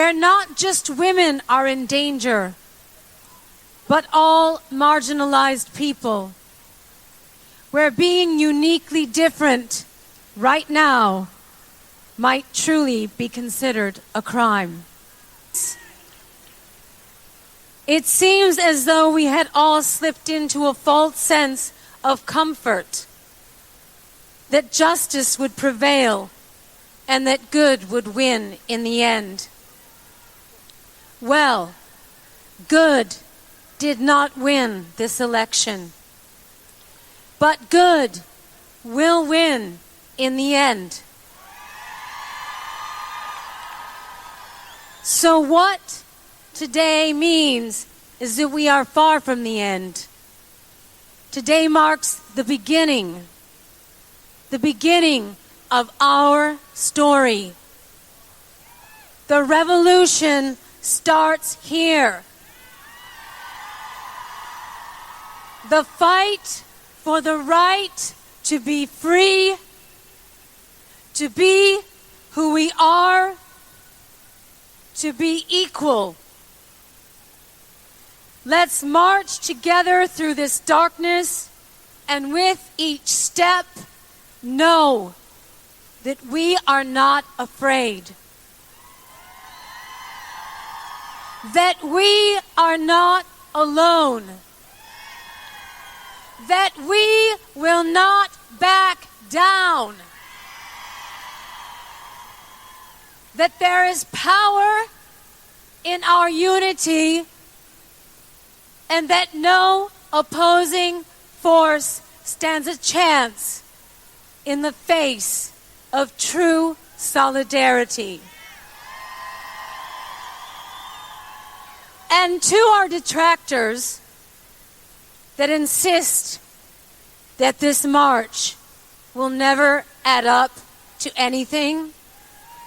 where not just women are in danger, but all marginalized people, where being uniquely different right now might truly be considered a crime. It seems as though we had all slipped into a false sense of comfort, that justice would prevail and that good would win in the end. Well, good did not win this election, but good will win in the end. So what today means is that we are far from the end. Today marks the beginning of our story. The revolution starts here. The fight for the right to be free, to be who we are, to be equal. Let's march together through this darkness, and with each step, know that we are not afraid. That we are not alone. That we will not back down. That there is power in our unity, and that no opposing force stands a chance in the face of true solidarity. And to our detractors that insist that this march will never add up to anything,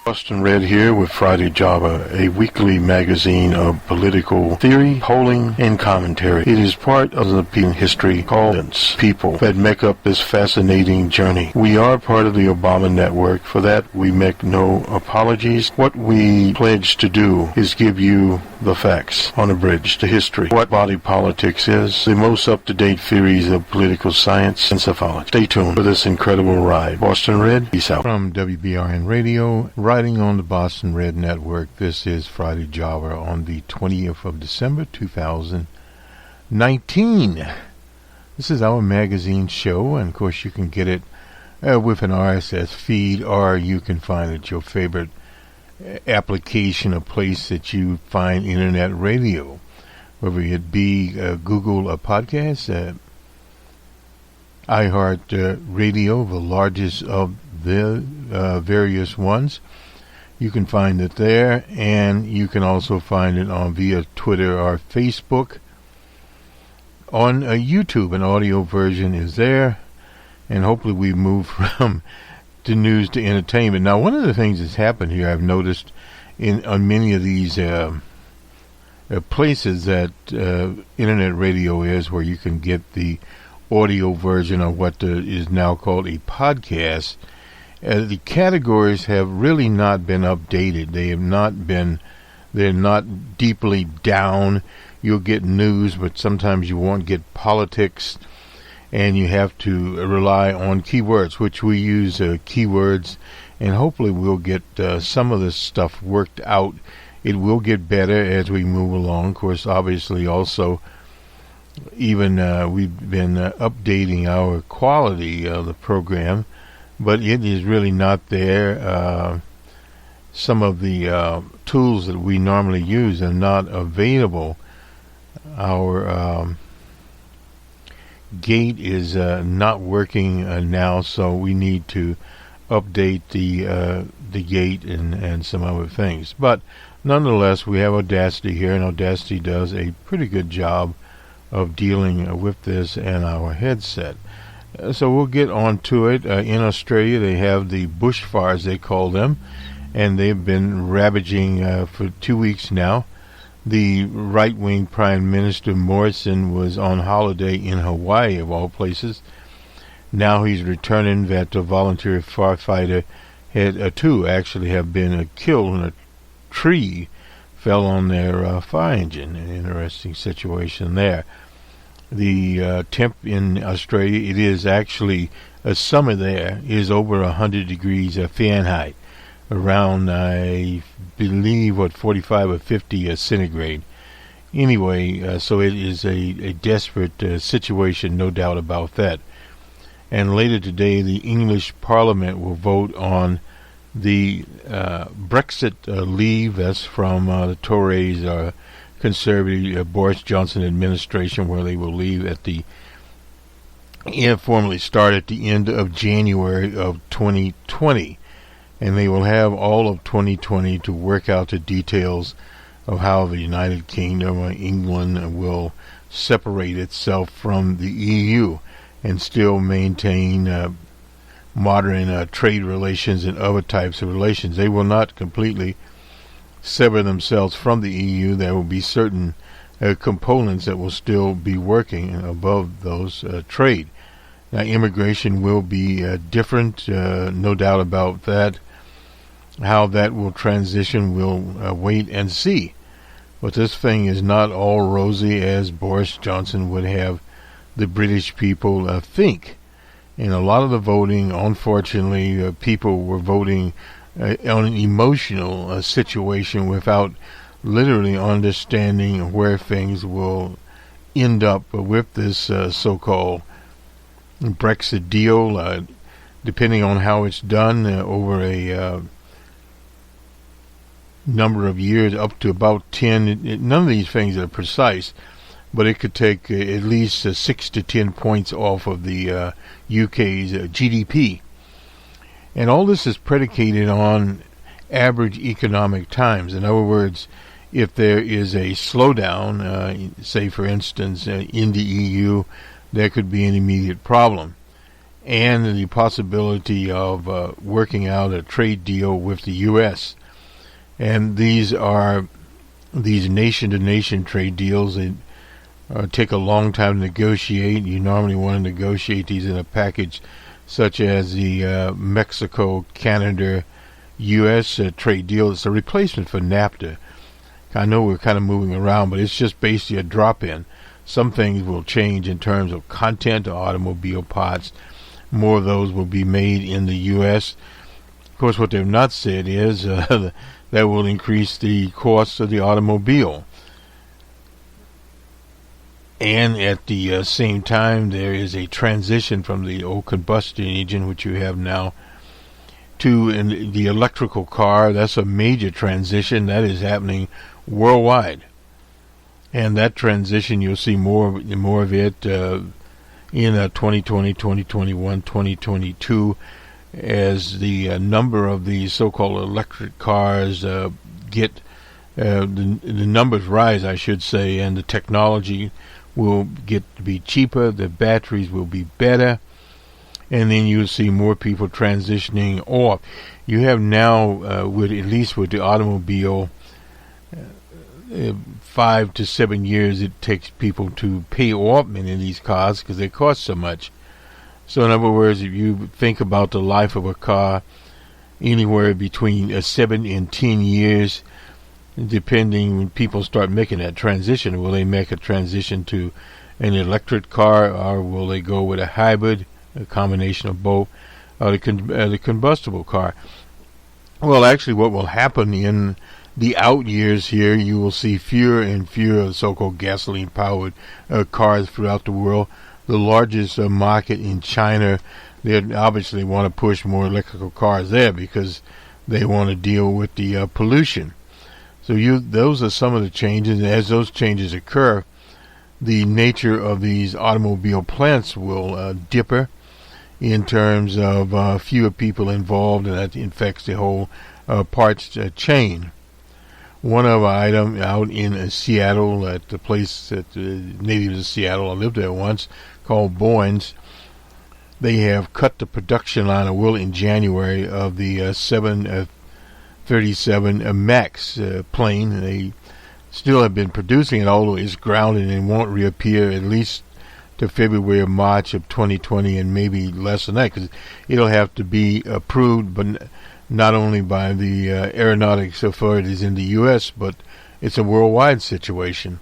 Boston Red here with Friday Java, a weekly magazine of political theory, polling, and commentary. It is part of the history called people that make up this fascinating journey. We are part of the Obama network. For that, we make no apologies. What we pledge to do is give you the facts on a bridge to history. What body politics is, the most up-to-date theories of political science and psephology. Stay tuned for this incredible ride. Boston Red, peace out. From WBRN Radio, riding on the Boston Red Network, this is Friday Java on the 20th of December, 2019. This is our magazine show, and of course you can get it with an RSS feed, or you can find it at your favorite application or place that you find internet radio, whether it be Google Podcasts, iHeart Radio, the largest of the various ones. You can find it there, and you can also find it on via Twitter or Facebook. On YouTube, an audio version is there, and hopefully we move from the news to entertainment. Now, one of the things that's happened here, I've noticed on many of these places that internet radio is, where you can get the audio version of what is now called a podcast. The categories have really not been updated. They're not deeply down. You'll get news, but sometimes you won't get politics, and you have to rely on keywords, which we use keywords, and hopefully we'll get some of this stuff worked out. It will get better as we move along. Of course, obviously also, even we've been updating our quality of the program, but it is really not there. Some of the tools that we normally use are not available. Our gate is not working now, so we need to update the gate and some other things. But nonetheless, we have Audacity here, and Audacity does a pretty good job of dealing with this and our headset. So we'll get on to it. In Australia, they have the bushfires, they call them, and they've been ravaging for 2 weeks now. The right-wing Prime Minister Morrison was on holiday in Hawaii, of all places. Now he's returning. That volunteer firefighter had two actually have been killed in a tree fell on their fire engine. An interesting situation there. The temp in Australia, it is actually summer there, is over 100 degrees Fahrenheit, around, I believe, 45 or 50 centigrade. Anyway, so it is a desperate situation, no doubt about that. And later today, the English Parliament will vote on the Brexit leave. That's from the Tories, Conservative Boris Johnson administration, where they will leave at the formally start at the end of January of 2020, and they will have all of 2020 to work out the details of how the United Kingdom or England will separate itself from the EU and still maintain modern trade relations and other types of relations. They will not completely sever themselves from the EU. There will be certain components that will still be working above those trade. Now, immigration will be different, no doubt about that. How that will transition, we'll wait and see. But this thing is not all rosy as Boris Johnson would have the British people think. In a lot of the voting, unfortunately, people were voting on an emotional situation without literally understanding where things will end up with this so-called Brexit deal, depending on how it's done over a number of years, up to about 10. None of these things are precise, but it could take at least 6 to 10 points off of the UK's GDP. And all this is predicated on average economic times. In other words, if there is a slowdown, say for instance in the EU, there could be an immediate problem. And the possibility of working out a trade deal with the US. And these nation-to-nation trade deals. They take a long time to negotiate. You normally want to negotiate these in a package such as the Mexico-Canada-U.S. Trade deal. It's a replacement for NAFTA. I know we're kind of moving around, but it's just basically a drop-in. Some things will change in terms of content, automobile parts. More of those will be made in the U.S. Of course, what they've not said is that will increase the cost of the automobile. And at the same time, there is a transition from the old combustion engine, which you have now, to the electrical car. That's a major transition that is happening worldwide. And that transition, you'll see more of it in 2020, 2021, 2022, as the number of these so-called electric cars get the numbers rise, I should say, and the technology will get to be cheaper, the batteries will be better, and then you'll see more people transitioning off. You have now, with at least with the automobile, 5 to 7 years it takes people to pay off many of these cars because they cost so much. So in other words, if you think about the life of a car, anywhere between 7 and 10 years, depending when people start making that transition. Will they make a transition to an electric car, or will they go with a hybrid, a combination of both, or the combustible car? Well, actually, what will happen in the out years here, you will see fewer and fewer so-called gasoline-powered cars throughout the world. The largest market in China, they obviously want to push more electrical cars there because they want to deal with the pollution. So those are some of the changes, and as those changes occur, the nature of these automobile plants will differ in terms of fewer people involved, and that affects the whole parts chain. One other item out in Seattle, at the place that natives of Seattle, I lived there once, called Boynes, they have cut the production line of will in January of the 737 MAX plane. They still have been producing it, although it's grounded and won't reappear at least to February or March of 2020, and maybe less than that, because it'll have to be approved, but not only by the aeronautics authorities in the U.S., but It's a worldwide situation.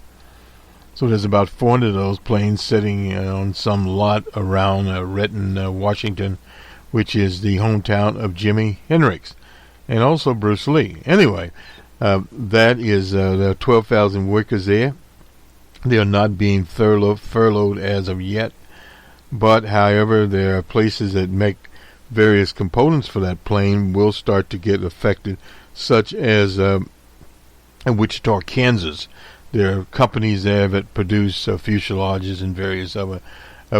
So there's about 400 of those planes sitting on some lot around Renton, Washington, which is the hometown of Jimi Hendrix and also Bruce Lee. Anyway, that is there are 12,000 workers there. They are not being furloughed as of yet. But, however, there are places that make various components for that plane will start to get affected, such as in Wichita, Kansas. There are companies there that produce fuselages and various other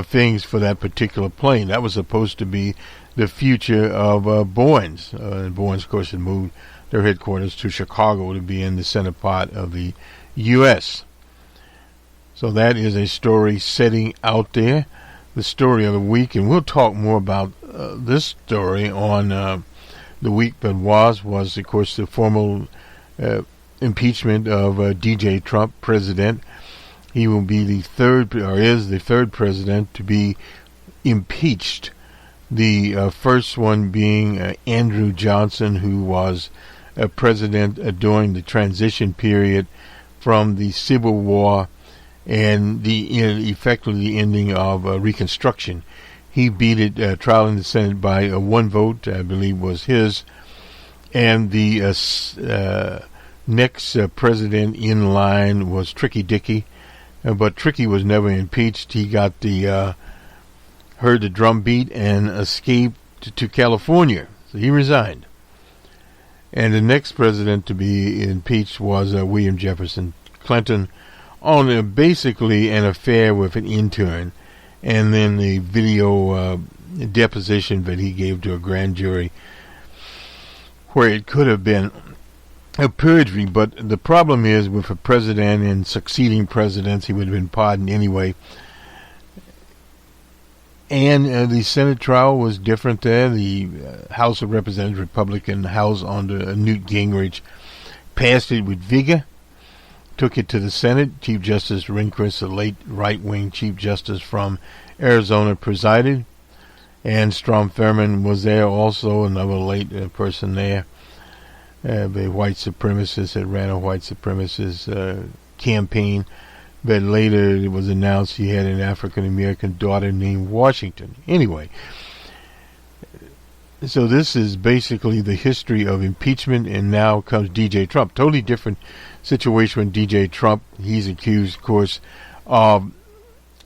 things for that particular plane. That was supposed to be the future of Boeing's. And Boeing's, of course, had moved their headquarters to Chicago to be in the center part of the U.S. So that is a story sitting out there. The story of the week, and we'll talk more about this story on the week that was, of course, the formal impeachment of D.J. Trump, president. He will be the third, or is the third president to be impeached. The first one being Andrew Johnson, who was president during the transition period from the Civil War and effectively the ending of Reconstruction. He beat it, trial in the Senate by one vote, I believe was his. And the next president in line was Tricky Dicky, but Tricky was never impeached. He got heard the drum beat and escaped to California. So he resigned. And the next president to be impeached was William Jefferson Clinton, on basically an affair with an intern, and then the video deposition that he gave to a grand jury, where it could have been a perjury. But the problem is, with a president and succeeding presidents, he would have been pardoned anyway. And the Senate trial was different there. The House of Representatives, Republican House under Newt Gingrich, passed it with vigor. Took it to the Senate. Chief Justice Rehnquist, the late right-wing Chief Justice from Arizona, presided. And Strom Thurmond was there also, another late person there. The white supremacist that ran a white supremacist campaign. But later it was announced he had an African-American daughter named Washington. Anyway, so this is basically the history of impeachment, and now comes D.J. Trump. Totally different situation with D.J. Trump. He's accused, of course, of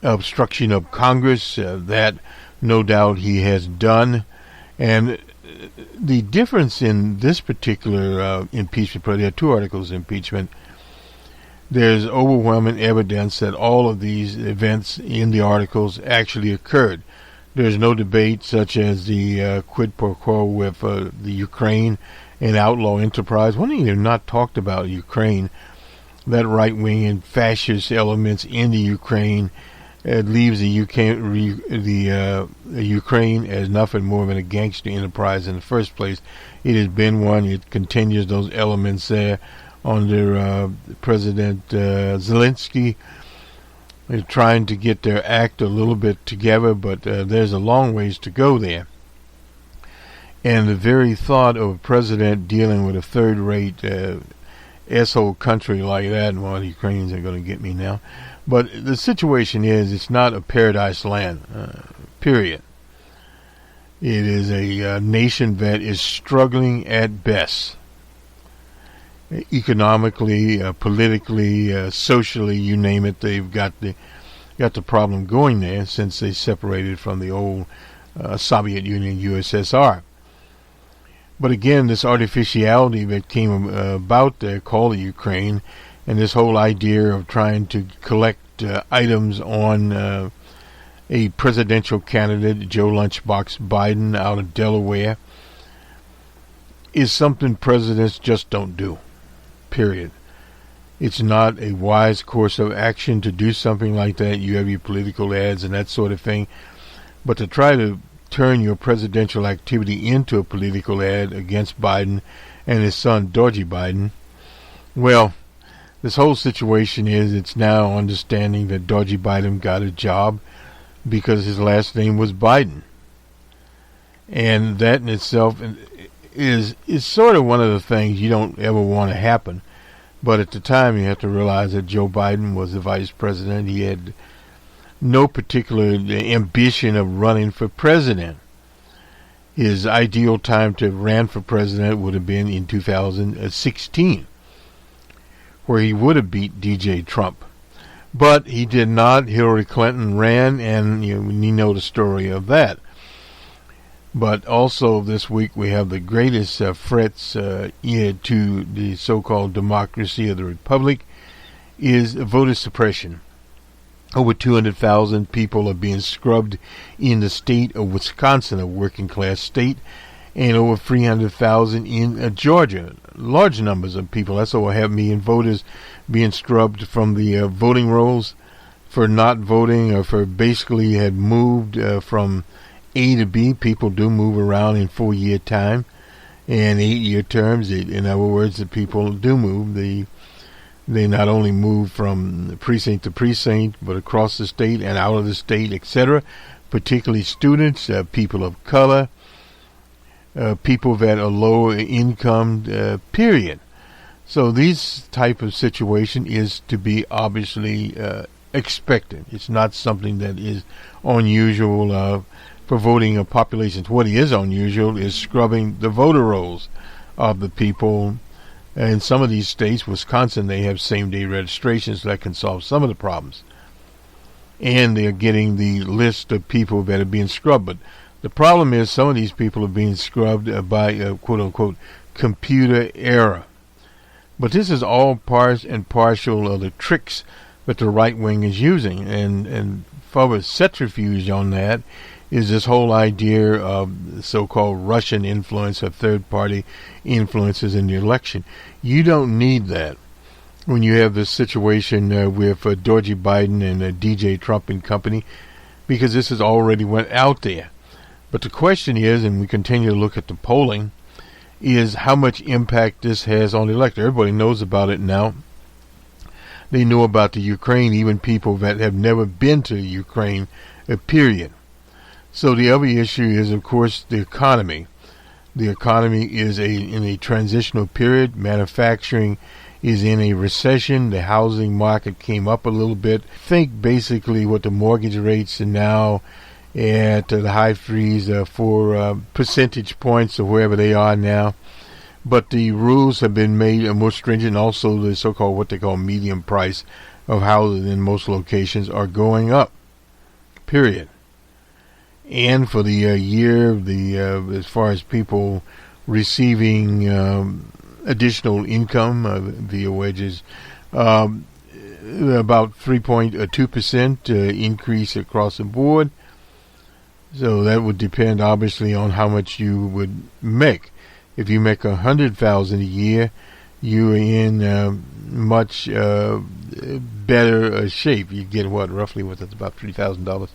obstruction of Congress. That, no doubt, he has done. And the difference in this particular impeachment, there are two articles of impeachment. There's overwhelming evidence that all of these events in the articles actually occurred. There's no debate, such as the quid pro quo with the Ukraine and outlaw enterprise. One thing they've not talked about Ukraine, that right-wing and fascist elements in the Ukraine, leaves the Ukraine as nothing more than a gangster enterprise in the first place. It has been one. It continues those elements there under President Zelensky. They're trying to get their act a little bit together, but there's a long ways to go there. And the very thought of a president dealing with a third-rate asshole country like that, well, the Ukrainians are going to get me now, but the situation is, it's not a paradise land, period. It is a nation that is struggling at best. Economically, politically, socially, you name it, they've got the problem going there since they separated from the old Soviet Union, USSR. But again, this artificiality that came about there, called the Ukraine, and this whole idea of trying to collect items on a presidential candidate, Joe Lunchbox Biden, out of Delaware, is something presidents just don't do. Period. It's not a wise course of action to do something like that. You have your political ads and that sort of thing. But to try to turn your presidential activity into a political ad against Biden and his son, Dodgy Biden, well, this whole situation is, it's now understanding that Dodgy Biden got a job because his last name was Biden. And that in itself is sort of one of the things you don't ever want to happen. But at the time, you have to realize that Joe Biden was the vice president. He had no particular ambition of running for president. His ideal time to run for president would have been in 2016, where he would have beat DJ Trump. But he did not. Hillary Clinton ran, and you know the story of that. But also this week we have the greatest threats to the so-called democracy of the republic is voter suppression. Over 200,000 people are being scrubbed in the state of Wisconsin, a working-class state, and over 300,000 in Georgia. Large numbers of people. That's over 500,000 voters being scrubbed from the voting rolls for not voting or for basically had moved from A to B. People do move around in 4-year time and 8-year terms. In other words, the people do move. They not only move from precinct to precinct, but across the state and out of the state, etc. Particularly students, people of color, people that are lower income, period. So this type of situation is to be obviously expected. It's not something that is unusual for voting of populations. What is unusual is scrubbing the voter rolls of the people. In some of these states, Wisconsin, they have same-day registrations that can solve some of the problems. And they're getting the list of people that are being scrubbed. But the problem is some of these people are being scrubbed by quote-unquote computer error. But this is all part and partial of the tricks that the right wing is using. And further centrifuge on that is this whole idea of so-called Russian influence or third-party influences in the election. You don't need that when you have this situation with Georgie Biden and DJ Trump and company, because this has already went out there. But the question is, and we continue to look at the polling, is how much impact this has on the election. Everybody knows about it now. They know about the Ukraine, even people that have never been to Ukraine, period. So the other issue is, of course, the economy. The economy is in a transitional period. Manufacturing is in a recession. The housing market came up a little bit. Think basically what the mortgage rates are now at the high threes, 4 percentage points or wherever they are now. But the rules have been made more stringent. Also, the so-called what they call median price of houses in most locations are going up. Period. And for the year, as far as people receiving additional income via wages, about 3.2% increase across the board. So that would depend obviously on how much you would make. If you make $100,000 a year, you're in much better shape. You get roughly that's about $3,000.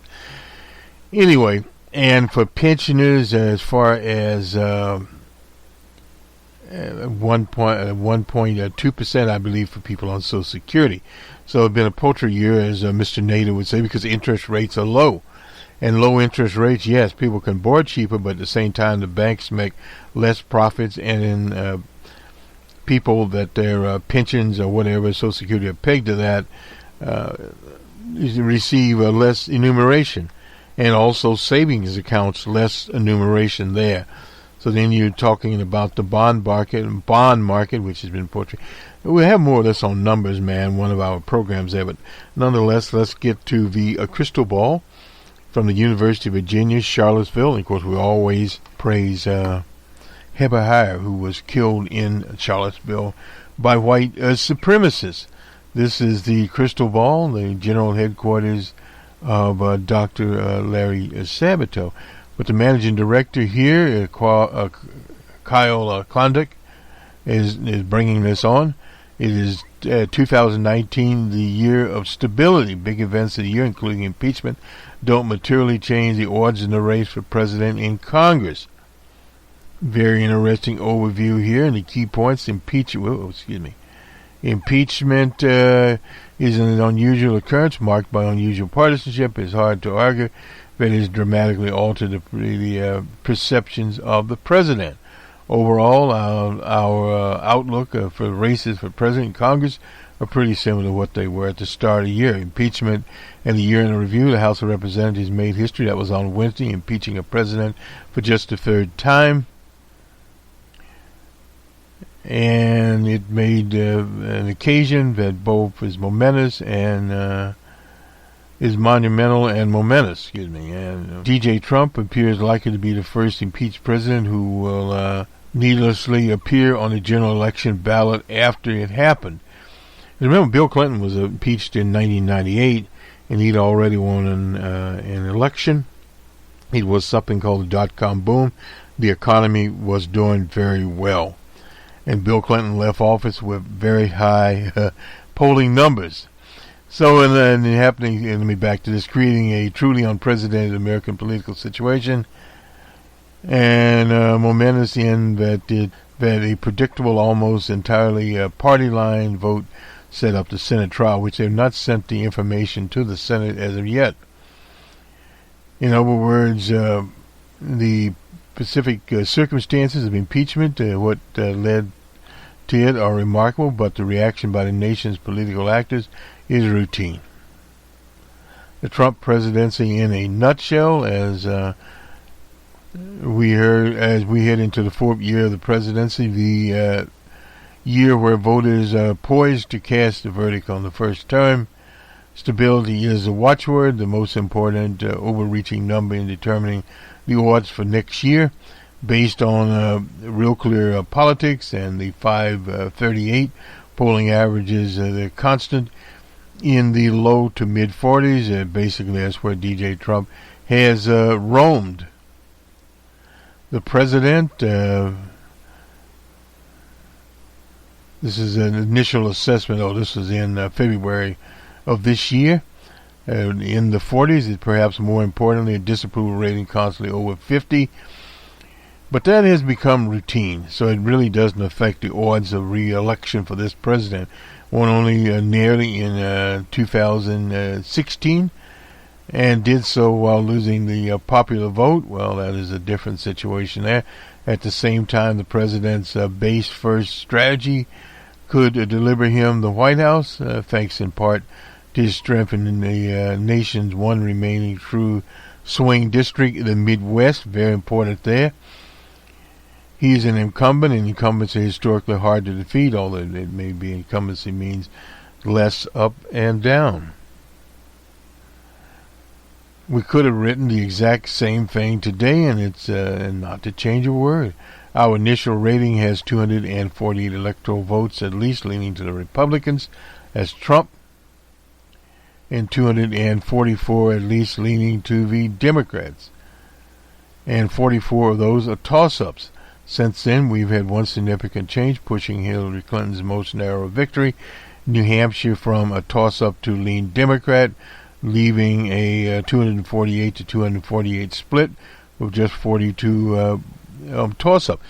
Anyway, and for pensioners, as far as 1.2%, I believe, for people on Social Security. So it's been a paltry year, as Mr. Nader would say, because interest rates are low. And low interest rates, yes, people can borrow cheaper, but at the same time, the banks make less profits, and in people that their pensions or whatever, Social Security are pegged to that, receive less enumeration. And also savings accounts, less enumeration there. So then you're talking about the bond market, which has been portrayed. We have more or less on numbers, man, one of our programs there. But nonetheless, let's get to the crystal ball from the University of Virginia, Charlottesville. And of course, we always praise Heber Heyer, who was killed in Charlottesville by white supremacists. This is the crystal ball, the general headquarters of Dr. Larry Sabato. But the managing director here, Kyle Klondike, is bringing this on. It is 2019, the year of stability. Big events of the year, including impeachment, don't materially change the odds in the race for president in Congress. Very interesting overview here, and the key points: Impeachment is an unusual occurrence marked by unusual partisanship. It's hard to argue that it has dramatically altered the perceptions of the president. overall, our outlook for races for president and Congress are pretty similar to what they were at the start of the year. Impeachment and the year in review. The House of Representatives made history. That was on Wednesday, impeaching a president for just the third time. And it made an occasion that both is momentous and is monumental and momentous. And DJ Trump appears likely to be the first impeached president who will needlessly appear on the general election ballot after it happened. Remember, Bill Clinton was impeached in 1998, and he'd already won an election. It was something called the dot-com boom. The economy was doing very well. And Bill Clinton left office with very high polling numbers. So, and then happening, and let me back to this, creating a truly unprecedented American political situation, and momentous in that a predictable, almost entirely party line vote set up the Senate trial, which they've not sent the information to the Senate as of yet. In other words, the specific circumstances of impeachment, what led to it, are remarkable, but the reaction by the nation's political actors is routine. The Trump presidency in a nutshell, as we head into the fourth year of the presidency, the year where voters are poised to cast the verdict on the first term. Stability is the watchword, the most important overreaching number in determining the odds for next year, based on real clear politics, and the 538 polling averages, they're constant in the low to mid 40s. Basically, that's where DJ Trump has roamed. The president, this is an initial assessment. This was in February of this year. In the 40s, it perhaps more importantly, a disapproval rating constantly over 50. But that has become routine, so it really doesn't affect the odds of re-election for this president. Won only nearly in 2016, and did so while losing the popular vote. Well, that is a different situation there. At the same time, the president's base-first strategy could deliver him the White House, thanks in part to his strength in the nation's one remaining true swing district, the Midwest. Very important there. He is an incumbent, and incumbents are historically hard to defeat, although it may be incumbency means less up and down. We could have written the exact same thing today, and it's not to change a word. Our initial rating has 248 electoral votes, at least leaning to the Republicans, as Trump, and 244 at least leaning to the Democrats. And 44 of those are toss-ups. Since then, we've had one significant change, pushing Hillary Clinton's most narrow victory, New Hampshire, from a toss-up to lean Democrat, leaving a 248 to 248 split with just 42 toss-up.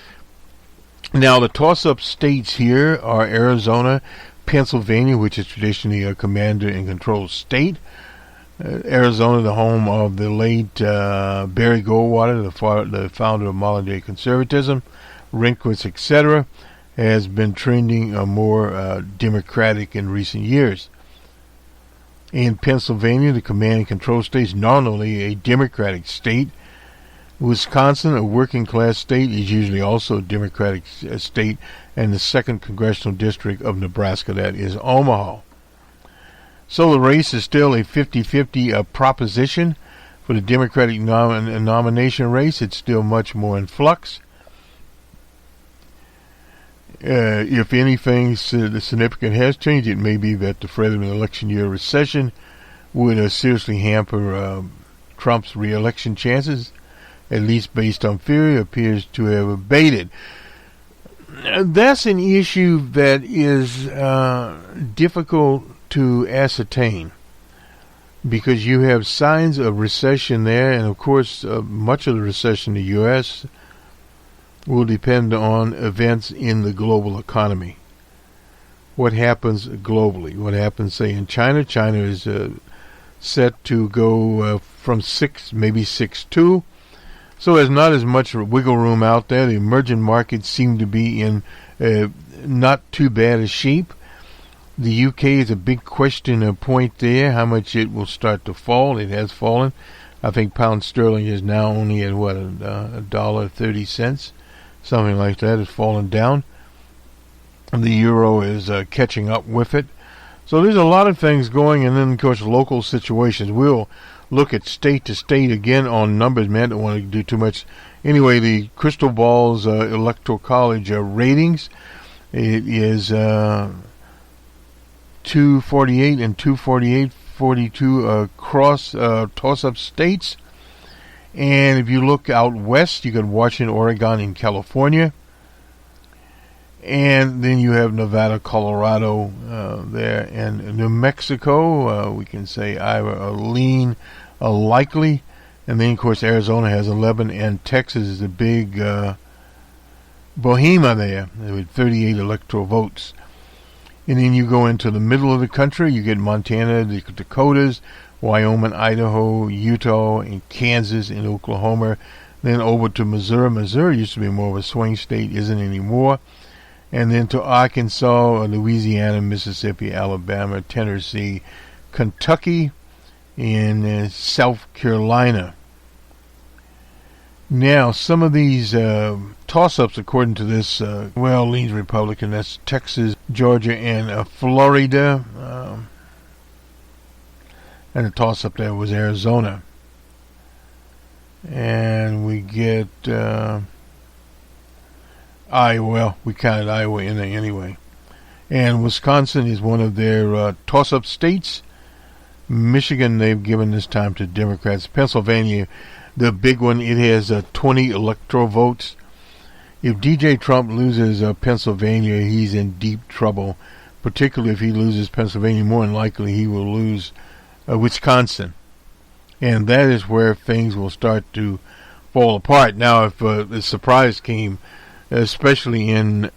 Now, the toss-up states here are Arizona, Pennsylvania, which is traditionally a commander-in-control state. Arizona, the home of the late Barry Goldwater, the founder of modern-day conservatism, Rehnquist, etc., has been trending more democratic in recent years. In Pennsylvania, the command-and-control state, is not only a democratic state. Wisconsin, a working-class state, is usually also a democratic state, and the second congressional district of Nebraska, that is Omaha. So the race is still a 50-50 proposition for the Democratic nomination race. It's still much more in flux. If anything significant has changed, it may be that the threat of an election year recession would seriously hamper Trump's re-election chances, at least based on theory, appears to have abated. That's an issue that is difficult to ascertain, because you have signs of recession there, and of course much of the recession in the U.S. will depend on events in the global economy. What happens globally? What happens, say, in China? China is set to go from 6, maybe 6.2, So there's not as much wiggle room out there. The emerging markets seem to be in not too bad a shape. The UK is a big question point there, how much it will start to fall. It has fallen. I think pound sterling is now only at $1.30, something like that. It's fallen down. And the euro is catching up with it. So there's a lot of things going, and then of course local situations. We'll look at state to state again on numbers, man. Don't want to do too much. Anyway, the Crystal Ball's Electoral College ratings, it is 248 and 248, 42 across toss-up states. And if you look out west, you got Washington, Oregon, and California. And then you have Nevada, Colorado there, and New Mexico. We can say either a lean, a likely. And then, of course, Arizona has 11, and Texas is a big bohema there with 38 electoral votes. And then you go into the middle of the country. You get Montana, the Dakotas, Wyoming, Idaho, Utah, and Kansas, and Oklahoma. Then over to Missouri. Missouri used to be more of a swing state, isn't anymore. And then to Arkansas, Louisiana, Mississippi, Alabama, Tennessee, Kentucky, and South Carolina. Now, some of these toss-ups, according to this, leans Republican. That's Texas, Georgia, and Florida. And the toss-up there was Arizona. And we get Iowa. Well, we counted Iowa in there anyway. And Wisconsin is one of their toss-up states. Michigan, they've given this time to Democrats. Pennsylvania, the big one, it has 20 electoral votes. If DJ Trump loses Pennsylvania, he's in deep trouble, particularly if he loses Pennsylvania. More than likely he will lose Wisconsin. And that is where things will start to fall apart. Now, if the surprise came, especially in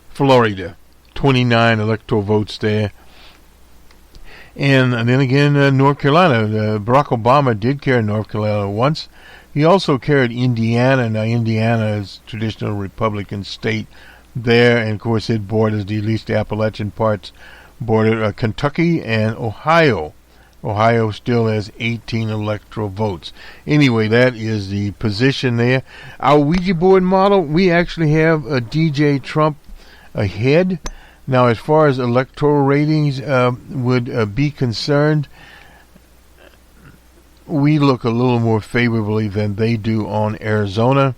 Florida, 29 electoral votes there. And then again, North Carolina. Barack Obama did carry North Carolina once. He also carried Indiana. Now, Indiana is a traditional Republican state there, and of course it borders, at least the Appalachian parts, border Kentucky and Ohio. Ohio still has 18 electoral votes. Anyway, that is the position there. Our Ouija board model, we actually have DJ Trump ahead. Now, as far as electoral ratings would be concerned, we look a little more favorably than they do on Arizona.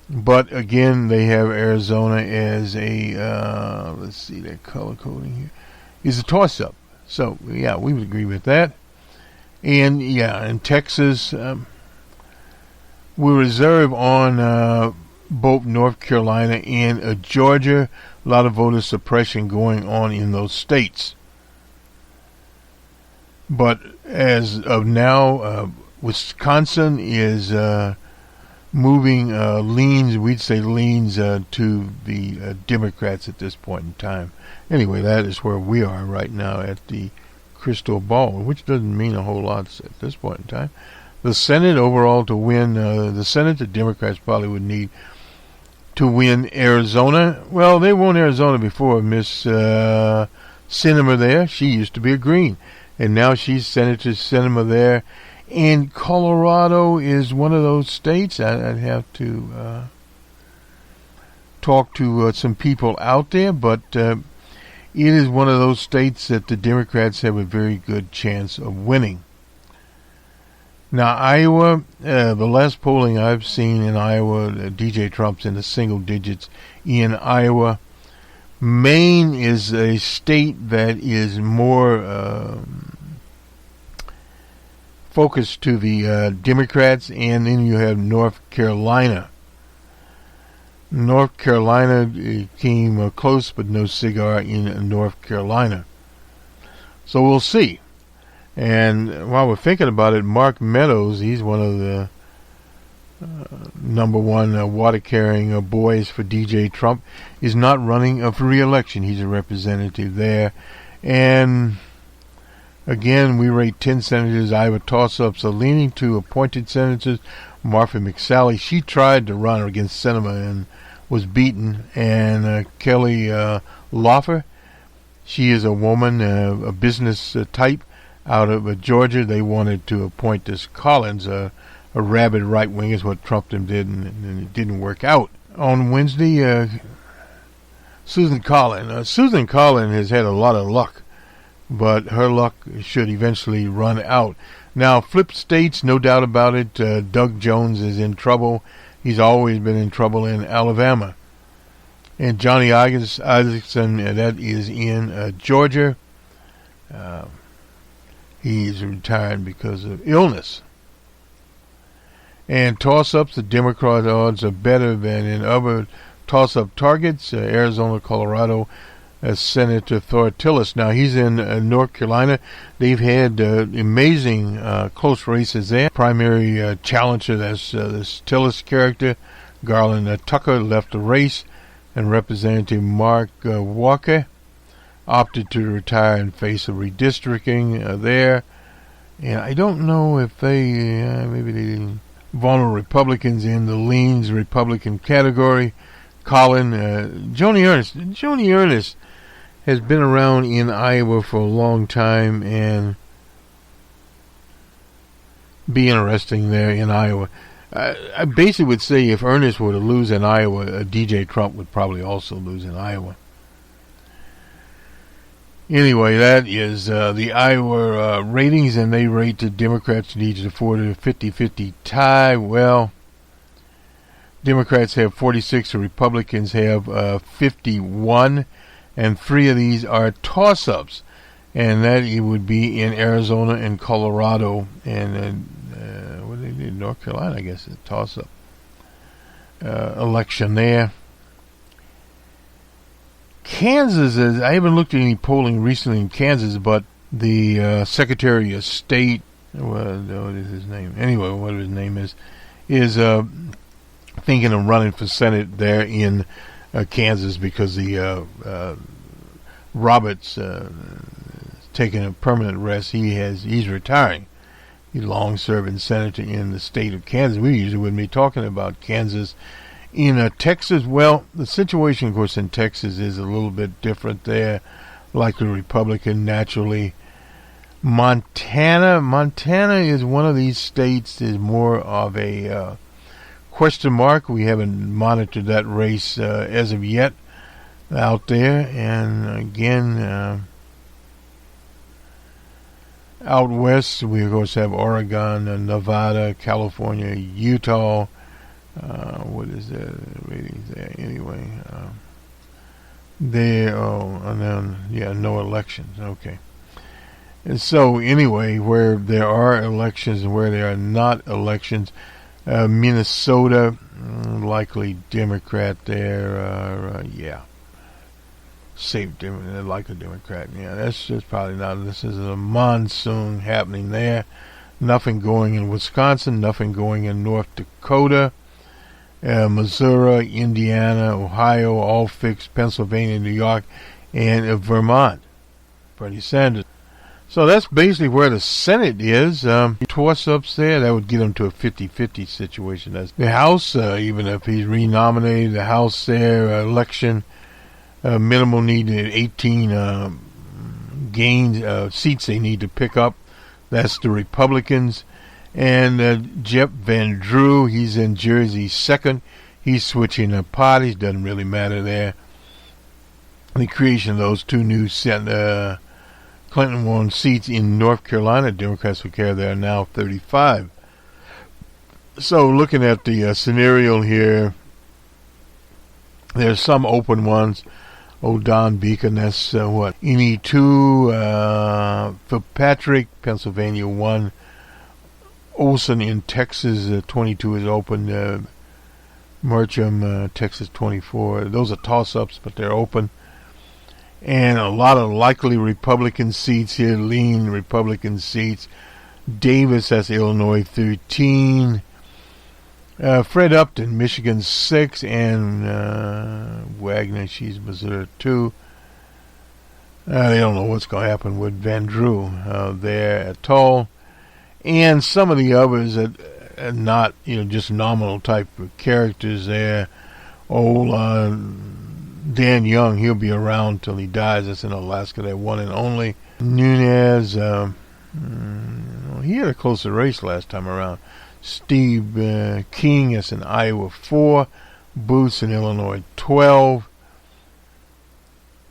But again, they have Arizona as a, let's see, their color coding here, is a toss-up. So, yeah, we would agree with that. And, yeah, in Texas, we reserve on both North Carolina and Georgia. A lot of voter suppression going on in those states. But as of now, Wisconsin is moving leans, we'd say leans to the Democrats at this point in time. Anyway, that is where we are right now at the crystal ball, which doesn't mean a whole lot at this point in time. The Senate overall to win, the Senate, the Democrats probably would need to win Arizona. Well, they won Arizona before. Miss Sinema there, she used to be a Green, and now she's Senator Sinema there. And Colorado is one of those states. I'd have to talk to some people out there, but it is one of those states that the Democrats have a very good chance of winning. Now, Iowa, the last polling I've seen in Iowa, DJ Trump's in the single digits in Iowa. Maine is a state that is more focused to the Democrats, and then you have North Carolina. North Carolina came close, but no cigar in North Carolina. So we'll see. And while we're thinking about it, Mark Meadows, he's one of the number one water-carrying boys for DJ Trump, is not running for re-election. He's a representative there. And Again, we rate 10 senators. Iowa toss-ups are leaning to appointed senators. Martha McSally, she tried to run against Sinema and was beaten. And Kelly Loeffler, she is a woman, a business type out of Georgia. They wanted to appoint this Collins, a rabid right-wing, is what Trump did, and it didn't work out. On Wednesday, Susan Collins. Susan Collins has had a lot of luck, but her luck should eventually run out. Now, flip states, no doubt about it. Doug Jones is in trouble. He's always been in trouble in Alabama. And Johnny Isaacson, that is in Georgia. He's retired because of illness. And toss-ups, the Democrat odds are better than in other toss-up targets. Arizona, Colorado, Senator Thor Tillis. Now, he's in North Carolina. They've had amazing close races there. Primary challenger, that's this Tillis character. Garland Tucker left the race, and Representative Mark Walker opted to retire and face a redistricting there. And I don't know if they, maybe they didn't. Vulnerable Republicans in the leans Republican category. Joni Ernest. Joni Ernest has been around in Iowa for a long time and be interesting there in Iowa. I basically would say if Ernest were to lose in Iowa, DJ Trump would probably also lose in Iowa. Anyway, that is the Iowa ratings, and they rate the Democrats need to afford a 50-50 tie. Well, Democrats have 46, the Republicans have 51, and 3 of these are toss-ups, and that it would be in Arizona and Colorado, and what they did, North Carolina, I guess, is a toss-up election there. Kansas is, I haven't looked at any polling recently in Kansas, but the Secretary of State, what is his name? Anyway, whatever his name is thinking of running for Senate there in Kansas because the Roberts taking a permanent rest. He's retiring. He's a long-serving senator in the state of Kansas. We usually wouldn't be talking about Kansas. In Texas, well, the situation, of course, in Texas is a little bit different there, like a Republican, naturally. Montana is one of these states is more of a question mark. We haven't monitored that race as of yet out there. And again, out west, we, of course, have Oregon, Nevada, California, Utah. What is the ratings there? Anyway, and then, no elections. Okay. And so, anyway, where there are elections and where there are not elections, Minnesota, likely Democrat there, safe, likely Democrat. Yeah, that's probably not. This is a monsoon happening there. Nothing going in Wisconsin, nothing going in North Dakota. Missouri, Indiana, Ohio, all fixed. Pennsylvania, New York, and Vermont. Bernie Sanders. So that's basically where the Senate is. Toss-ups there, that would get him to a 50-50 situation. That's the House, even if he's renominated, the House there, election, minimal need 18 seats they need to pick up. That's the Republicans. And Jeff Van Drew, he's in Jersey second. He's switching parties, doesn't really matter there. The creation of those 2 new Clinton won seats in North Carolina. Democrats will carry there now 35. So looking at the scenario here, there's some open ones. Don Beacon, that's NE2, Fitzpatrick, Pennsylvania 1. Olson in Texas, 22 is open. Mercham, Texas 24. Those are toss-ups, but they're open. And a lot of likely Republican seats here, lean Republican seats. Davis, that's Illinois 13. Fred Upton, Michigan 6. And Wagner, she's Missouri 2. They don't know what's going to happen with Van Drew there at all. And some of the others that are not, just nominal type of characters there. Old Dan Young, he'll be around till he dies. That's in Alaska, that one and only. Nunez, he had a closer race last time around. Steve King, that's in Iowa 4. Booth in Illinois 12.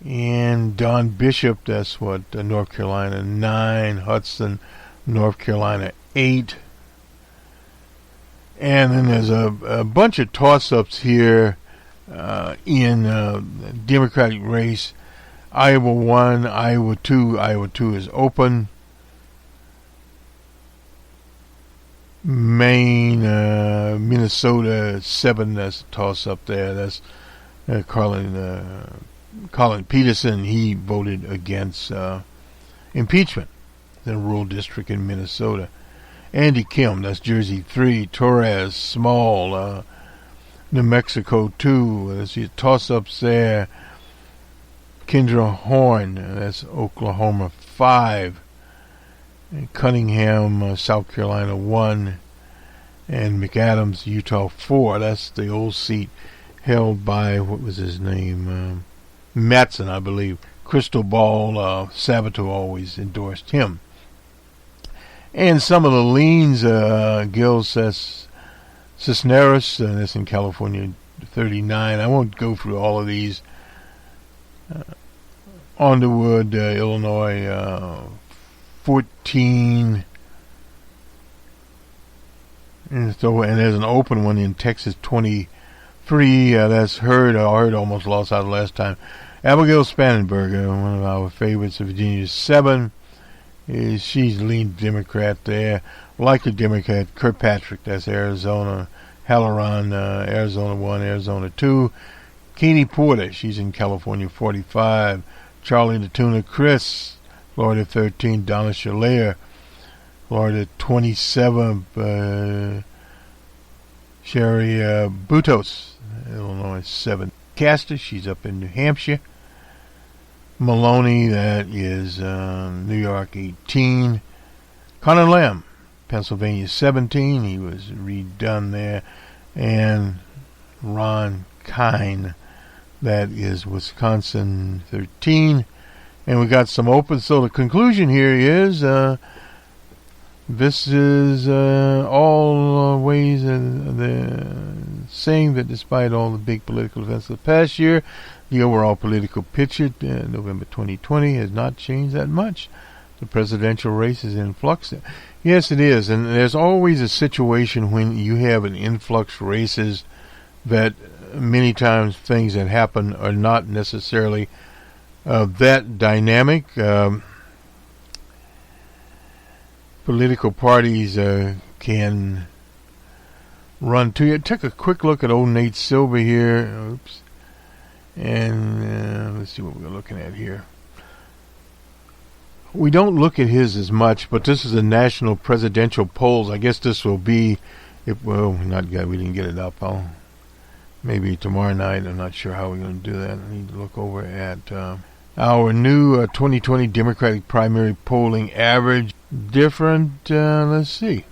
And Don Bishop, that's North Carolina 9. Hudson, North Carolina 8. And then there's a bunch of toss-ups here in the Democratic race. Iowa 1, Iowa 2. Iowa 2 is open. Maine, Minnesota 7. That's a toss-up there. That's Colin Peterson. He voted against impeachment in a rural district in Minnesota. Andy Kim, that's Jersey 3. Torres, Small, New Mexico 2. There's your toss-ups there. Kendra Horn, that's Oklahoma 5. And Cunningham, South Carolina 1. And McAdams, Utah 4. That's the old seat held by, what was his name? Mattson, I believe. Crystal Ball, Sabato always endorsed him. And some of the leans, Gil Cisneros, that's in California 39. I won't go through all of these. Underwood, Illinois 14. And there's an open one in Texas 23. That's Hurd. Hurd almost lost out last time. Abigail Spangenberg, one of our favorites of Virginia 7. She's lean Democrat there. Like the Democrat, Kirkpatrick, that's Arizona. Halloran, Arizona 1, Arizona 2. Katie Porter, she's in California 45. Charlie the Tuna Chris, Florida 13. Donna Shalair, Florida 27. Sherry Butos, Illinois 7. Castor, she's up in New Hampshire. Maloney, that is New York 18. Connor Lamb, Pennsylvania 17. He was redone there. And Ron Kine, that is Wisconsin 13. And we got some open. So the conclusion here is this is all ways saying that despite all the big political events of the past year, the overall political picture, November 2020, has not changed that much. The presidential race is in flux. Yes, it is. And there's always a situation when you have an influx races that many times things that happen are not necessarily that dynamic. Political parties can run to you. Take a quick look at old Nate Silver here. Oops. And let's see what we're looking at here. We don't look at his as much, but this is a national presidential polls. I guess this will be, we didn't get it up. Maybe tomorrow night. I'm not sure how we're going to do that. I need to look over at our new 2020 Democratic primary polling average. Different, let's see.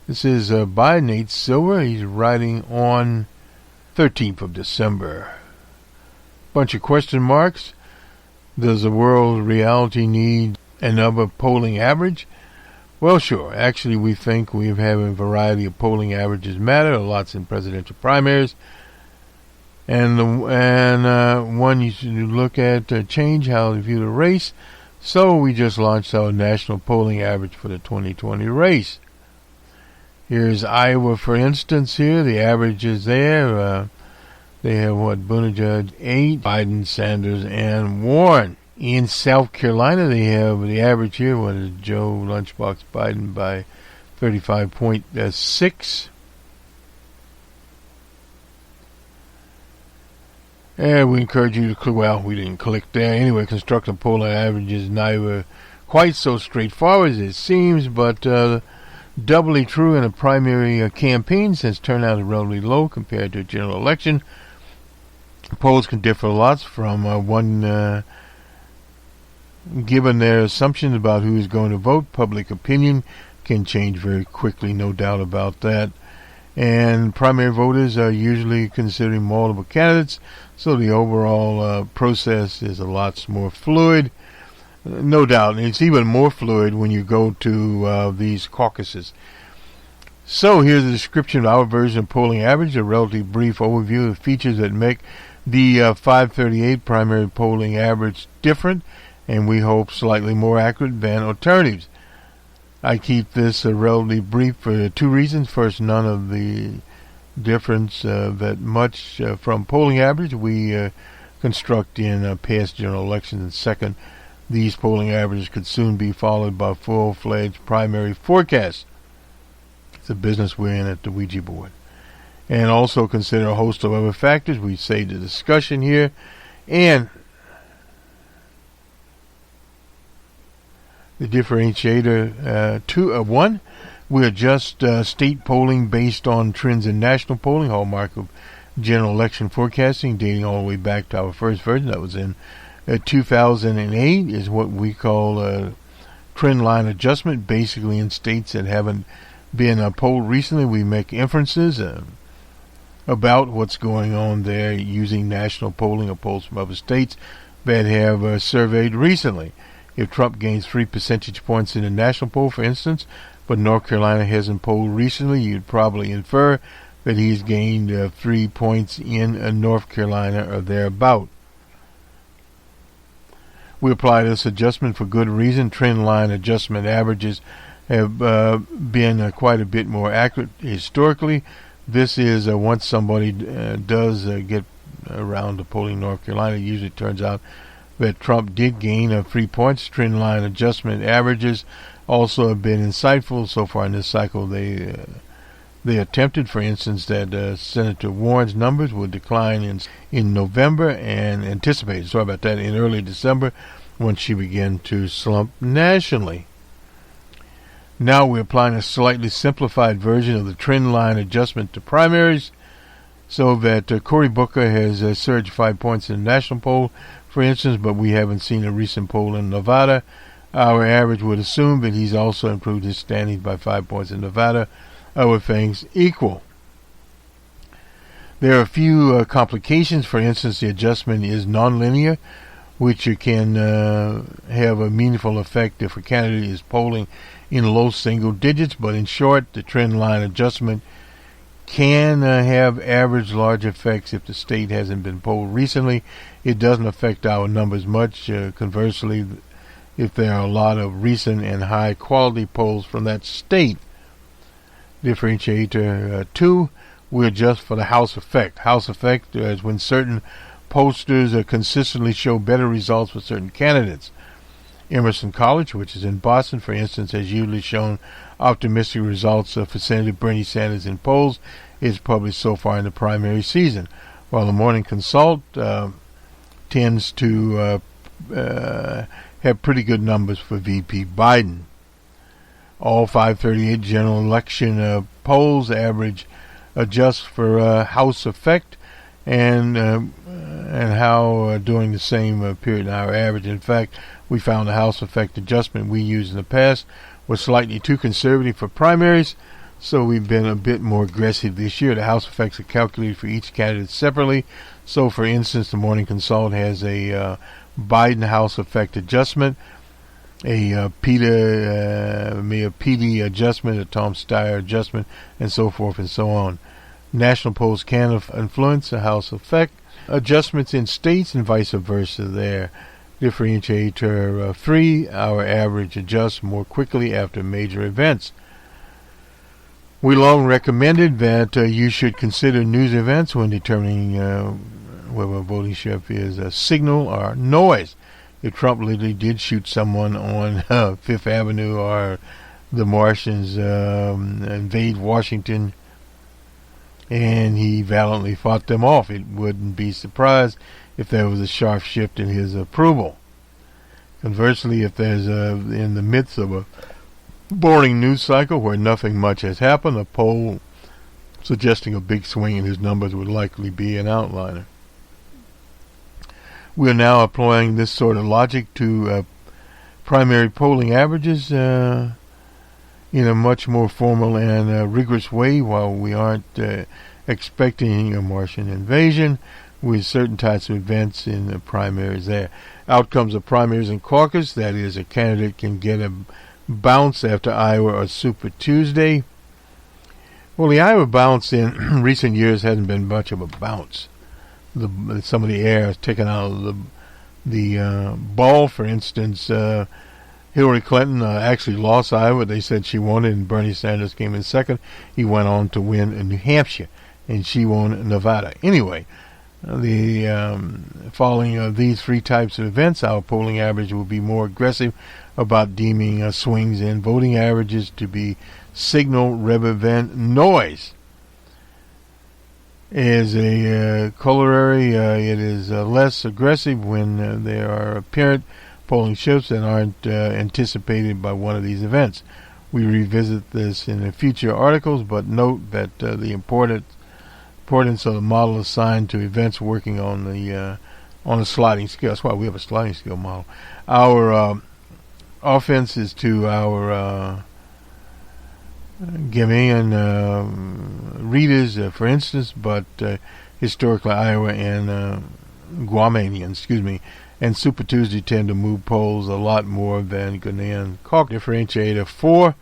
This is by Nate Silver. He's writing on 13th of December. Bunch of question marks. Does the world reality need another polling average? Well, sure. Actually, we think we have a variety of polling averages matter. Lots in presidential primaries. And one you should look at change how to view the race. So we just launched our national polling average for the 2020 race. Here's Iowa, for instance. Here, the average is there. They have Buttigieg 8, Biden, Sanders, and Warren. In South Carolina, they have the average here. What is Joe Lunchbox Biden by 35.6. And we encourage you to click. Well, we didn't click there. Anyway, constructive polling averages neither quite so straightforward as it seems, but doubly true in a primary campaign since turnout is relatively low compared to a general election. Polls can differ lots from one Given their assumptions about who is going to vote, public opinion can change very quickly, no doubt about that. And primary voters are usually considering multiple candidates, so the overall process is a lot more fluid. No doubt, and it's even more fluid when you go to these caucuses. So here's a description of our version of polling average, a relatively brief overview of features that make the 538 primary polling average different, and we hope slightly more accurate than alternatives. I keep this relatively brief for two reasons. First, none of the difference that much from polling average we construct in past general elections. And second, these polling averages could soon be followed by full-fledged primary forecasts. It's a business we're in at the Ouija board. And also consider a host of other factors. We save the discussion here. And the differentiator, one, we adjust state polling based on trends in national polling, hallmark of general election forecasting, dating all the way back to our first version. That was in 2008, is what we call a trend line adjustment. Basically, in states that haven't been polled recently, we make inferences about what's going on there using national polling or polls from other states that have surveyed recently. If Trump gains 3 percentage points in the national poll, for instance, but North Carolina hasn't polled recently, you'd probably infer that he's gained 3 points in North Carolina or thereabout. We apply this adjustment for good reason. Trend line adjustment averages have been quite a bit more accurate historically. This is once somebody does get around to polling North Carolina, it usually turns out that Trump did gain 3 points. Trend line adjustment averages also have been insightful. So far in this cycle, they attempted, for instance, that Senator Warren's numbers would decline in November and anticipated, sorry about that, in early December when she began to slump nationally. Now we're applying a slightly simplified version of the trend line adjustment to primaries, so that Cory Booker has surged 5 points in the national poll, for instance, but we haven't seen a recent poll in Nevada. Our average would assume that he's also improved his standings by 5 points in Nevada, other things equal. There are a few complications. For instance, the adjustment is nonlinear, which can have a meaningful effect if a candidate is polling in low single digits, but in short, the trend line adjustment can have average large effects if the state hasn't been polled recently. It doesn't affect our numbers much. Conversely, if there are a lot of recent and high quality polls from that state. Differentiator 2, we adjust for the house effect. House effect is when certain pollsters consistently show better results for certain candidates. Emerson College, which is in Boston, for instance, has usually shown optimistic results for Senator Bernie Sanders in polls is published so far in the primary season, while the Morning Consult tends to have pretty good numbers for VP Biden. All 538 general election polls average adjust for House effect and how during the same period in our average. In fact, we found the House effect adjustment we used in the past was slightly too conservative for primaries, so we've been a bit more aggressive this year. The House effects are calculated for each candidate separately. So, for instance, the Morning Consult has a Biden House effect adjustment, a PD adjustment, a Tom Steyer adjustment, and so forth and so on. National polls can influence the House effect adjustments in states and vice versa there. Differentiator 3, our average adjusts more quickly after major events. We long recommended that you should consider news events when determining whether a voting chef is a signal or noise. If Trump literally did shoot someone on Fifth Avenue, or the Martians invade Washington and he valiantly fought them off, it wouldn't be surprised if there was a sharp shift in his approval. Conversely, if there's in the midst of a boring news cycle where nothing much has happened, a poll suggesting a big swing in his numbers would likely be an outliner. We are now applying this sort of logic to primary polling averages in a much more formal and rigorous way. While we aren't expecting a Martian invasion, with certain types of events in the primaries there. Outcomes of primaries and caucus, that is, a candidate can get a bounce after Iowa or Super Tuesday. Well, the Iowa bounce in recent years hasn't been much of a bounce. Some of the air is taken out of the ball. For instance, Hillary Clinton actually lost Iowa. They said she won it, and Bernie Sanders came in second. He went on to win in New Hampshire, and she won Nevada. Anyway, following these three types of events, our polling average will be more aggressive about deeming swings in voting averages to be signal rev event noise. As a corollary, it is less aggressive when there are apparent polling shifts that aren't anticipated by one of these events. We revisit this in the future articles, but note that the importance of the model assigned to events working on a sliding scale. That's why we have a sliding scale model. Our offense is to our Ghanaian readers, for instance, but historically Iowa and Guamanian, and Super Tuesday tend to move polls a lot more than Ghanaian caucus. Differentiator 4,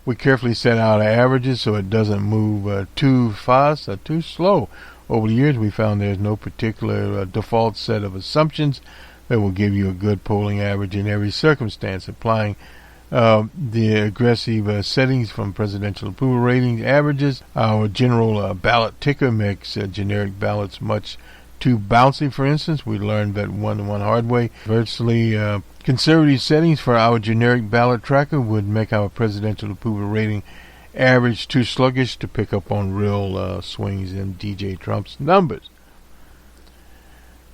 we carefully set out our averages so it doesn't move too fast or too slow. Over the years, we found there's no particular default set of assumptions that will give you a good polling average in every circumstance. Applying the aggressive settings from presidential approval ratings averages, our general ballot ticker makes generic ballots much too bouncy. For instance, we learned that one hard way. Virtually conservative settings for our generic ballot tracker would make our presidential approval rating average too sluggish to pick up on real swings in DJ Trump's numbers.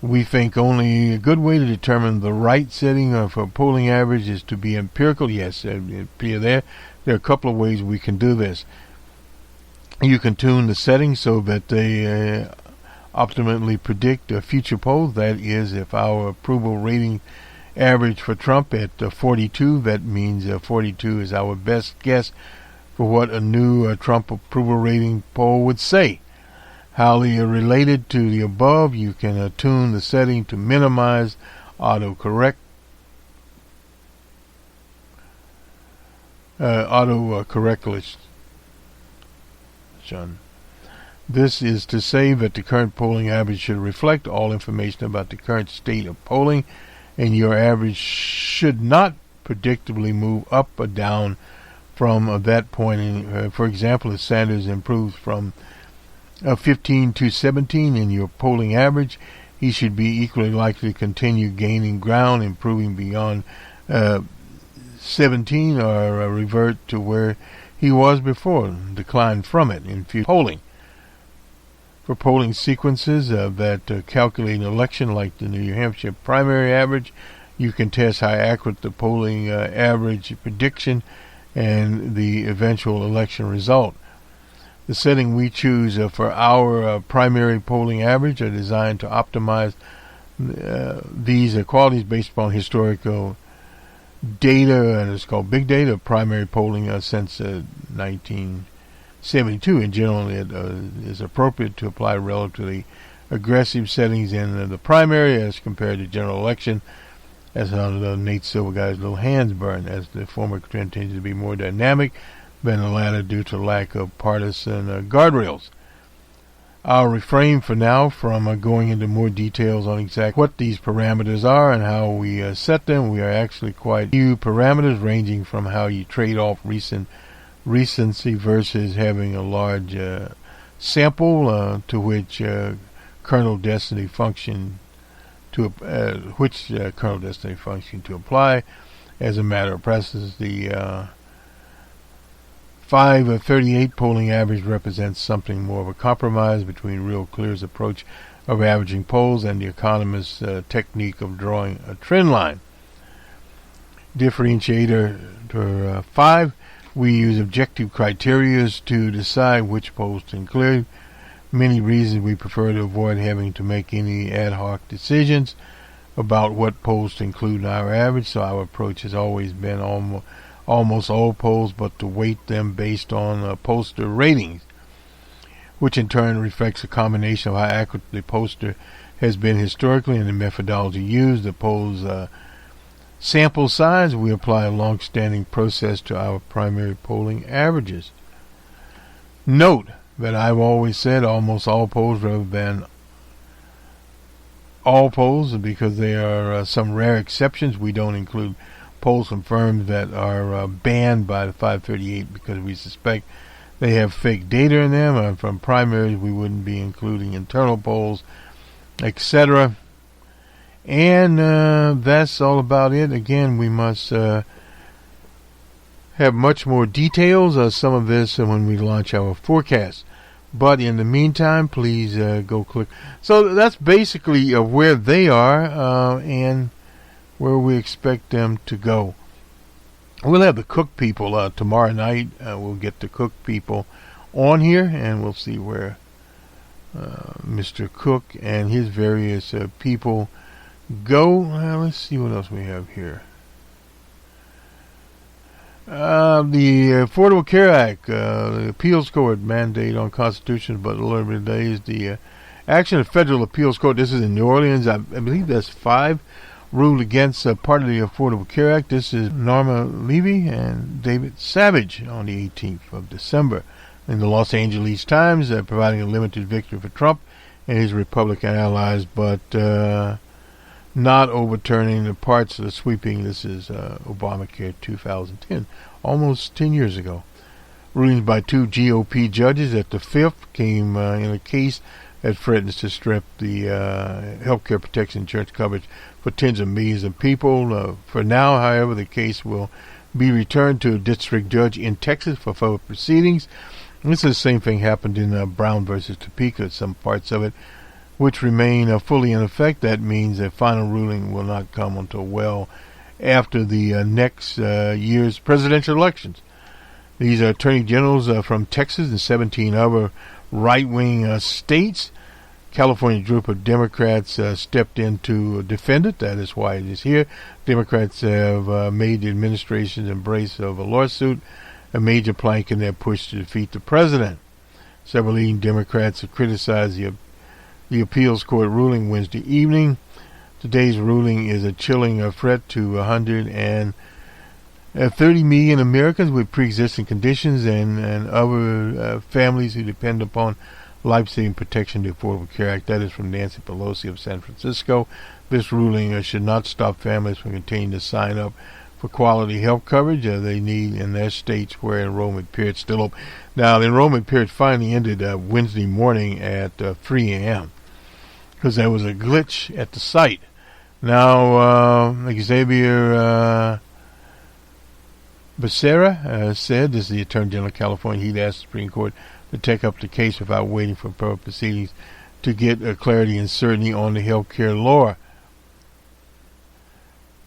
We think only a good way to determine the right setting for polling average is to be empirical. Yes, there are a couple of ways we can do this. You can tune the settings so that they optimally predict future polls. That is, if our approval rating average for Trump at 42, that means 42 is our best guess for what a new Trump approval rating poll would say. Highly related to the above, you can tune the setting to minimize autocorrection. This is to say that the current polling average should reflect all information about the current state of polling, and your average should not predictably move up or down from that point. For example, if Sanders improves from 15 to 17 in your polling average, he should be equally likely to continue gaining ground, improving beyond 17, or revert to where he was before, decline from it in future polling. For polling sequences that calculate an election like the New Hampshire primary average, you can test how accurate the polling average prediction and the eventual election result. The setting we choose for our primary polling average are designed to optimize these qualities based upon historical data, and it's called big data, primary polling since 1972. In general, it is appropriate to apply relatively aggressive settings in the primary as compared to general election, as Nate Silver got his little hands burned, as the former trend tends to be more dynamic than the latter due to lack of partisan guardrails. I'll refrain for now from going into more details on exactly what these parameters are and how we set them. We are actually quite few parameters, ranging from how you trade off recency versus having a large sample to which kernel density function to apply. As a matter of precedence, the 538 polling average represents something more of a compromise between Real Clear's approach of averaging polls and the economist's technique of drawing a trend line. Differentiator 5, we use objective criteria to decide which polls to include. Many reasons we prefer to avoid having to make any ad hoc decisions. about what polls to include in our average, so our approach has always been almost all polls, but to weight them based on pollster ratings, which in turn reflects a combination of how accurate the pollster has been historically and the methodology used. The poll's sample size, we apply a long-standing process to our primary polling averages. Note that I've always said almost all polls rather than all polls, because there are some rare exceptions. We don't include polls from firms that are banned by the 538 because we suspect they have fake data in them. From primaries, we wouldn't be including internal polls, etc. And that's all about it. Again, we must have much more details, some of this when we launch our forecast. But in the meantime, please go click. So that's basically where they are and where we expect them to go. We'll have the Cook people tomorrow night. We'll get the Cook people on here, and we'll see where Mr. Cook and his various people go. Let's see what else we have here. The Affordable Care Act, the appeals court mandate on Constitution, but a little bit of days. The action of federal appeals court. This is in New Orleans. I believe that's 5 ruled against part of the Affordable Care Act. This is Norma Levy and David Savage on the 18th of December in the Los Angeles Times, providing a limited victory for Trump and his Republican allies, but not overturning the parts of the sweeping. This is Obamacare 2010, almost 10 years ago. Rulings by 2 GOP judges at the 5th came in a case that threatens to strip the healthcare protection insurance coverage for tens of millions of people. For now, however, the case will be returned to a district judge in Texas for further proceedings. This is the same thing happened in Brown versus Topeka, some parts of it which remain fully in effect. That means a final ruling will not come until well after the next year's presidential elections. These are attorney generals from Texas and 17 other right-wing states. California group of Democrats stepped in to defend it. That is why it is here. Democrats have made the administration's embrace of a lawsuit a major plank in their push to defeat the president. Several leading Democrats have criticized the appeals court ruling Wednesday evening. Today's ruling is a chilling threat to 130 million Americans with pre-existing conditions and other families who depend upon life-saving protection, the Affordable Care Act. That is from Nancy Pelosi of San Francisco. This ruling should not stop families from continuing to sign up for quality health coverage they need in their states where enrollment period is still open. Now, the enrollment period finally ended Wednesday morning at 3 a.m. because there was a glitch at the site. Now, Xavier Becerra said, this is the Attorney General of California, he'd asked the Supreme Court to take up the case without waiting for further proceedings to get clarity and certainty on the health care law.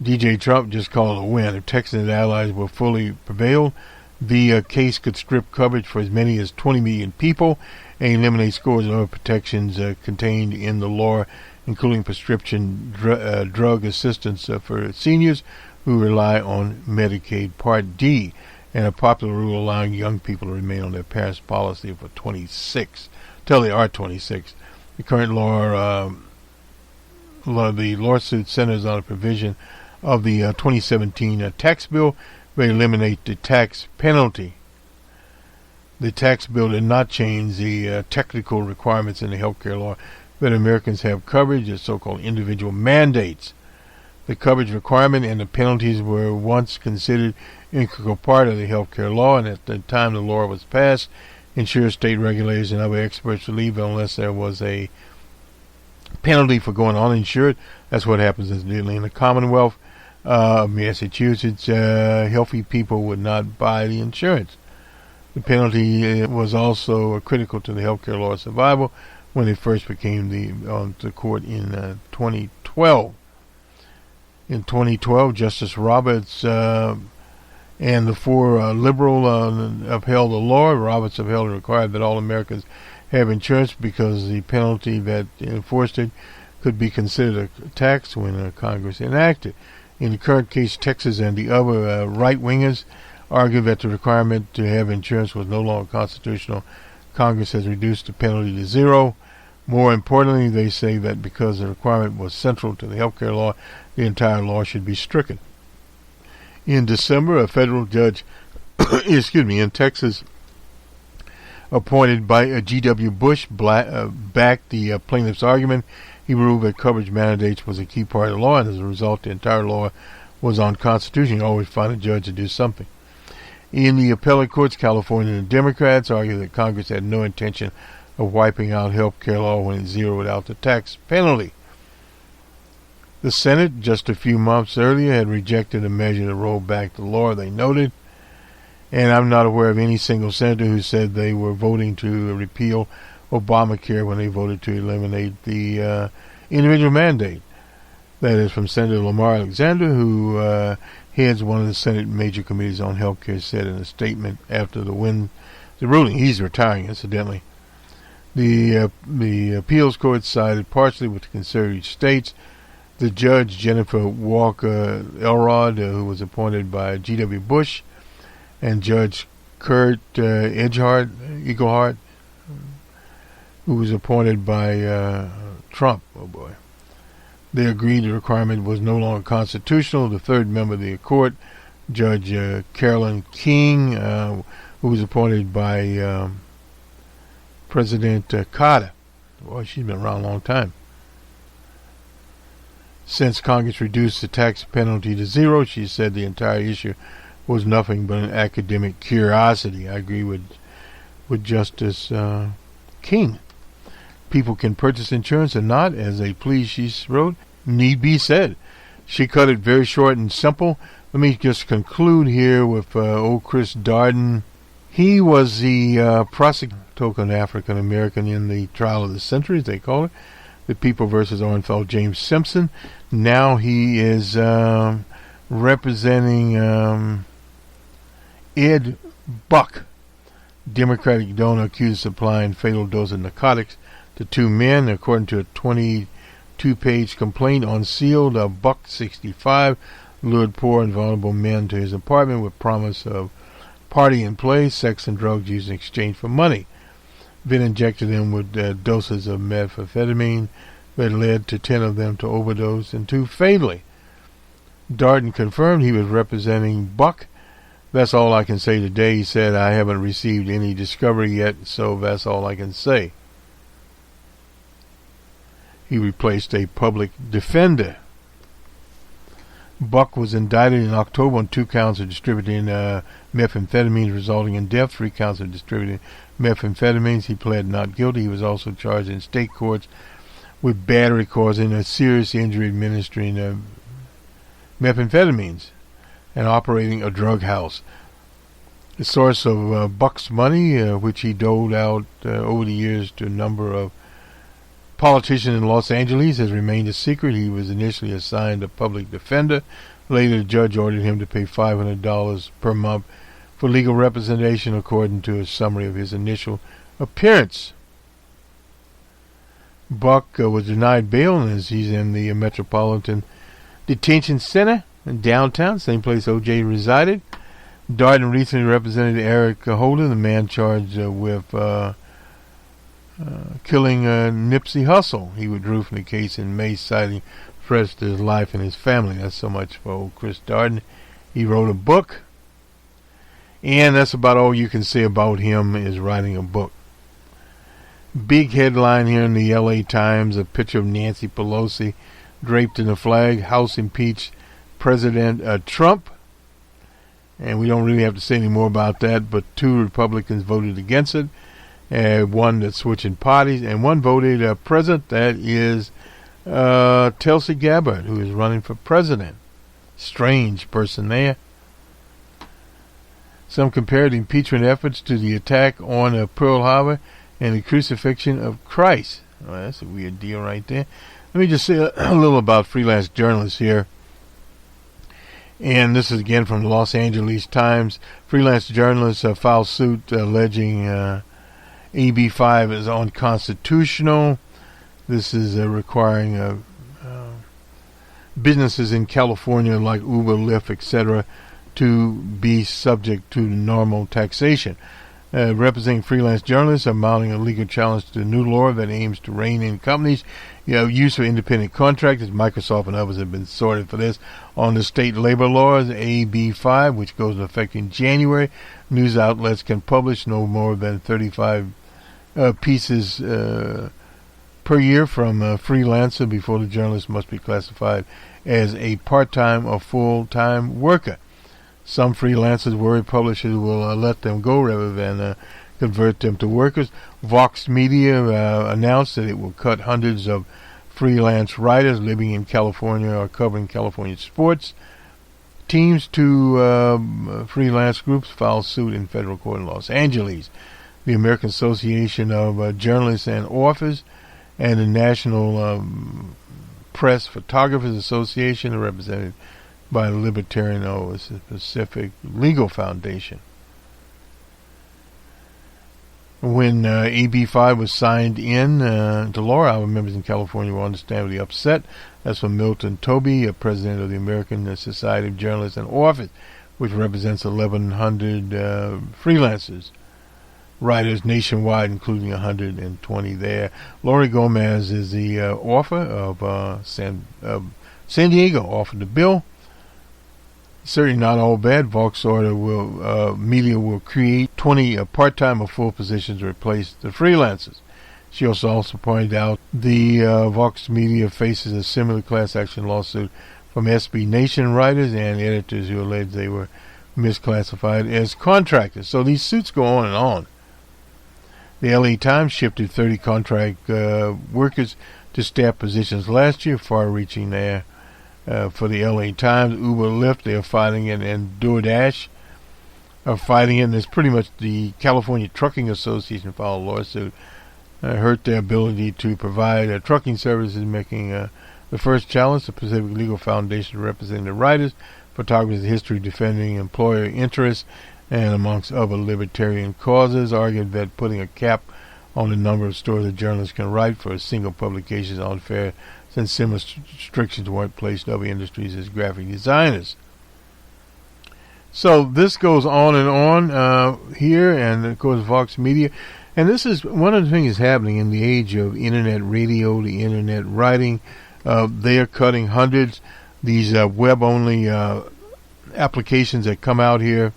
DJ Trump just called it a win. If Texas and allies will fully prevail, the case could strip coverage for as many as 20 million people and eliminate scores of other protections contained in the law, including prescription drug assistance for seniors who rely on Medicaid Part D, and a popular rule allowing young people to remain on their parents' policy for 26, till they are 26. The current law, the lawsuit centers on a provision of the 2017 tax bill will eliminate the tax penalty. The tax bill did not change the technical requirements in the healthcare law that Americans have coverage, the so-called individual mandates. The coverage requirement and the penalties were once considered an integral part of the healthcare law, and at the time the law was passed, insurance, state regulators, and other experts believed unless there was a penalty for going uninsured. That's what happens in the Commonwealth of Massachusetts. Healthy people would not buy the insurance. The penalty was also critical to the healthcare law survival when it first became the court in 2012. In 2012, Justice Roberts and the 4 liberal upheld the law. Roberts upheld and required that all Americans have insurance because the penalty that enforced it could be considered a tax when Congress enacted. In the current case, Texas and the other right-wingers argue that the requirement to have insurance was no longer constitutional. Congress has reduced the penalty to zero. More importantly, they say that because the requirement was central to the health care law, the entire law should be stricken. In December, a federal judge in Texas, appointed by G.W. Bush, backed the plaintiff's argument. He ruled that coverage mandates was a key part of the law, and as a result, the entire law was unconstitutional. You always find a judge to do something. In the appellate courts, California Democrats argue that Congress had no intention of wiping out health care law when it zeroed out the tax penalty. The Senate, just a few months earlier, had rejected a measure to roll back the law, they noted, and I'm not aware of any single senator who said they were voting to repeal Obamacare when they voted to eliminate the individual mandate. That is from Senator Lamar Alexander, who heads one of the Senate major committees on health care, said in a statement after the ruling. He's retiring, incidentally. The appeals court sided partially with the conservative states. The judge, Jennifer Walker Elrod, who was appointed by G.W. Bush, and Judge Kurt Eaglehart, who was appointed by Trump. Oh boy. They agreed the requirement was no longer constitutional. The third member of the court, Judge Carolyn King, who was appointed by President Carter. Boy, she's been around a long time. Since Congress reduced the tax penalty to zero, she said the entire issue was nothing but an academic curiosity. I agree with Justice King. People can purchase insurance or not as they please, she wrote. Need be said. She cut it very short and simple. Let me just conclude here with old Chris Darden. He was the prosecutor, token African American in the trial of the century, as they call it, the People versus Orenfeld James Simpson. Now he is representing Ed Buck, Democratic donor accused of supplying fatal dose of narcotics to two men. According to a 22-page complaint unsealed, Buck, 65, lured poor and vulnerable men to his apartment with promise of party and play, sex and drugs used in exchange for money. Then injected them with doses of methamphetamine that led to 10 of them to overdose and 2 fatally. Darden confirmed he was representing Buck. That's all I can say today. He said, I haven't received any discovery yet, so that's all I can say. He replaced a public defender. Buck was indicted in October on 2 counts of distributing methamphetamines resulting in death, 3 counts of distributing methamphetamines. He pled not guilty. He was also charged in state courts with battery causing a serious injury administering methamphetamines and operating a drug house. The source of Buck's money, which he doled out over the years to a number of politicians in Los Angeles, has remained a secret. He was initially assigned a public defender. Later, the judge ordered him to pay $500 per month for legal representation, according to a summary of his initial appearance. Buck was denied bail, as he's in the Metropolitan Detention Center in downtown, same place O.J. resided. Darden recently represented Eric Holder, the man charged with killing Nipsey Hussle. He withdrew from the case in May, citing threats to his life and his family. That's so much for old Chris Darden. He wrote a book, and that's about all you can say about him, is writing a book. Big headline here in the L.A. Times, a picture of Nancy Pelosi draped in a flag. House impeached President Trump. And we don't really have to say any more about that, but 2 Republicans voted against it. One that's switching parties, and one voted president. That is Tulsi Gabbard, who is running for president. Strange person there. Some compared impeachment efforts to the attack on Pearl Harbor and the crucifixion of Christ. Well, that's a weird deal right there. Let me just say a little about freelance journalists here. And this is again from the Los Angeles Times. Freelance journalists filed suit alleging AB 5 is unconstitutional. This is requiring businesses in California like Uber, Lyft, etc., to be subject to normal taxation. Representing freelance journalists are mounting a legal challenge to the new law that aims to rein in companies' use of independent contractors. Microsoft and others have been sorted for this on the state labor laws, AB 5, which goes into effect in January. News outlets can publish no more than 35 pieces per year from a freelancer before the journalist must be classified as a part-time or full-time worker. Some freelancers worry publishers will let them go rather than convert them to workers. Vox Media announced that it will cut hundreds of freelance writers living in California or covering California sports teams. Two freelance groups filed suit in federal court in Los Angeles. The American Association of Journalists and Authors and the National Press Photographers Association are represented by the Libertarian Pacific Legal Foundation. When AB 5 was signed into law, our members in California were understandably upset. That's from Milton Toby, president of the American Society of Journalists and Authors, which represents 1,100 freelancers, writers nationwide, including 120 there. Lori Gomez is the author of San Diego, authored the bill. Certainly not all bad. Vox Media will create 20 part-time or full positions to replace the freelancers. She also pointed out the Vox Media faces a similar class action lawsuit from SB Nation writers and editors who allege they were misclassified as contractors. So these suits go on and on. The LA Times shifted 30 contract workers to staff positions last year, far-reaching there. For the LA Times, Uber, Lyft, they are fighting it, and DoorDash are fighting it, and it's pretty much the California Trucking Association filed a lawsuit. Hurt their ability to provide trucking services, making the first challenge. The Pacific Legal Foundation representing the writers, photographers, history, defending employer interests, and amongst other libertarian causes, argued that putting a cap on the number of stories a journalist can write for a single publication is unfair, since similar restrictions weren't placed on other industries as graphic designers. So this goes on and on here, and of course Vox Media. And this is one of the things happening in the age of internet radio, the internet writing. They are cutting hundreds. These web-only applications that come out here,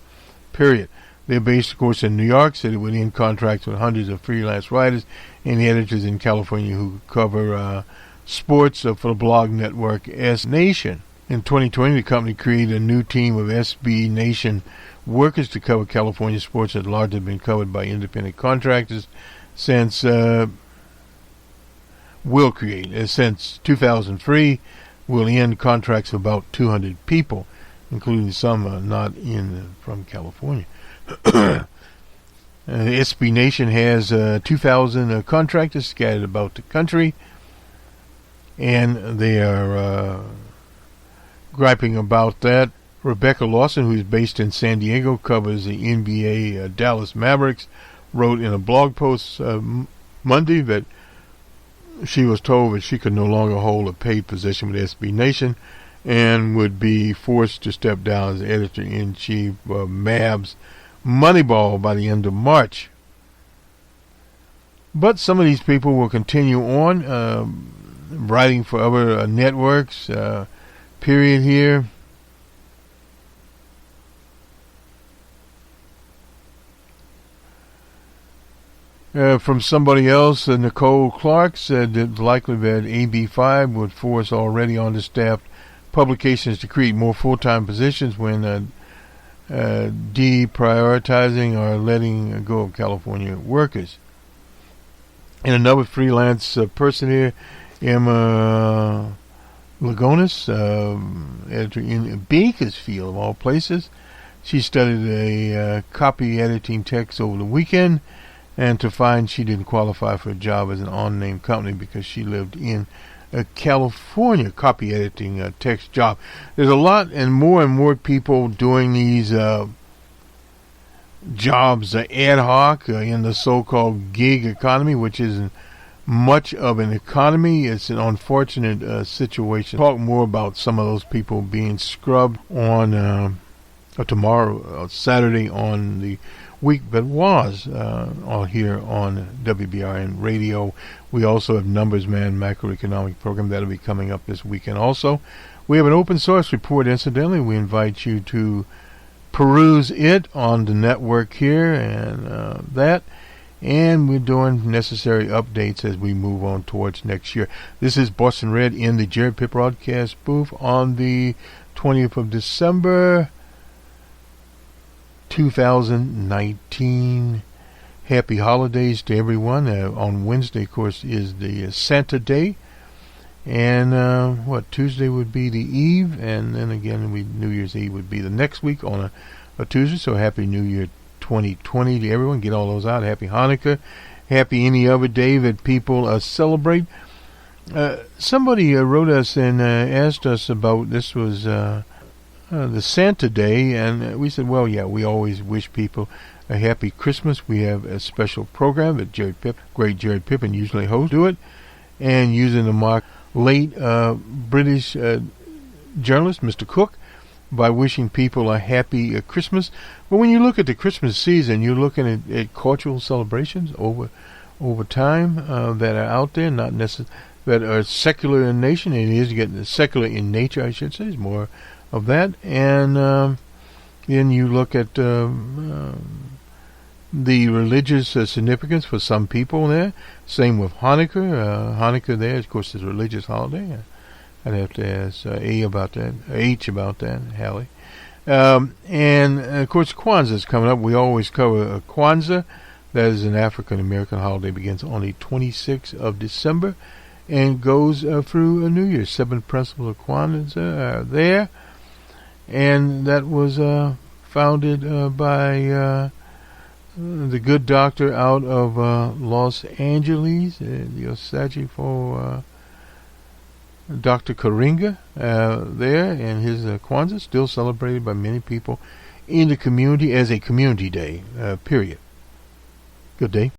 period. They're based, of course, in New York City, with in contracts with hundreds of freelance writers and editors in California who cover sports for the blog network S Nation. In 2020, the company created a new team of SB Nation workers to cover California sports that largely have been covered by independent contractors since 2003. Will end contracts of about 200 people, including some not from California. SB Nation has 2,000 contractors scattered about the country, and they are griping about that. Rebecca Lawson, who is based in San Diego, covers the NBA Dallas Mavericks, wrote in a blog post Monday that she was told that she could no longer hold a paid position with SB Nation and would be forced to step down as editor-in-chief of Mavs Moneyball by the end of March. But some of these people will continue on writing for other networks, period here. From somebody else, Nicole Clark said that likely that AB 5 would force already understaffed publications to create more full-time positions when deprioritizing or letting go of California workers. And another freelance person here, Emma Lagonis, editor in Bakersfield, of all places. She studied a copy editing text over the weekend, and to find she didn't qualify for a job as an unnamed company because she lived in a California copy editing text job. There's a lot and more people doing these jobs ad hoc in the so-called gig economy, which is much of an economy. It's an unfortunate situation. Talk more about some of those people being scrubbed on tomorrow, Saturday, on the week that was on here on WBRN Radio. We also have Numbers Man macroeconomic program that'll be coming up this weekend. Also, we have an open source report. Incidentally, we invite you to peruse it on the network here and that. And we're doing necessary updates as we move on towards next year. This is Boston Red in the Jared Pitt broadcast booth on the 20th of December, 2019. Happy holidays to everyone. On Wednesday, of course, is the Santa Day. And Tuesday would be the Eve. And then again, New Year's Eve would be the next week on a Tuesday. So Happy New Year 2020 to everyone. Get all those out. Happy Hanukkah. Happy any other day that people celebrate. Somebody wrote us and asked us about this was the Santa Day, and we said, well, yeah, we always wish people a happy Christmas. We have a special program that great Jared Pippin usually hosts, do it, and using the mark late British journalist Mr. Cook, by wishing people a happy Christmas. But when you look at the Christmas season, you're looking at cultural celebrations over time that are out there, not necessarily that are secular in nation. It is getting secular in nature, I should say. There's more of that. And then you look at the religious significance for some people there. Same with Hanukkah. Hanukkah there, of course, is a religious holiday. I'd have to ask H about that, Hallie. And, of course, Kwanzaa is coming up. We always cover Kwanzaa. That is an African-American holiday. Begins on the 26th of December and goes through New Year's. 7 principles of Kwanzaa are there. And that was founded by the good doctor out of Los Angeles, the Osage for Dr. Karinga there, and his Kwanzaa still celebrated by many people in the community as a community day, period. Good day.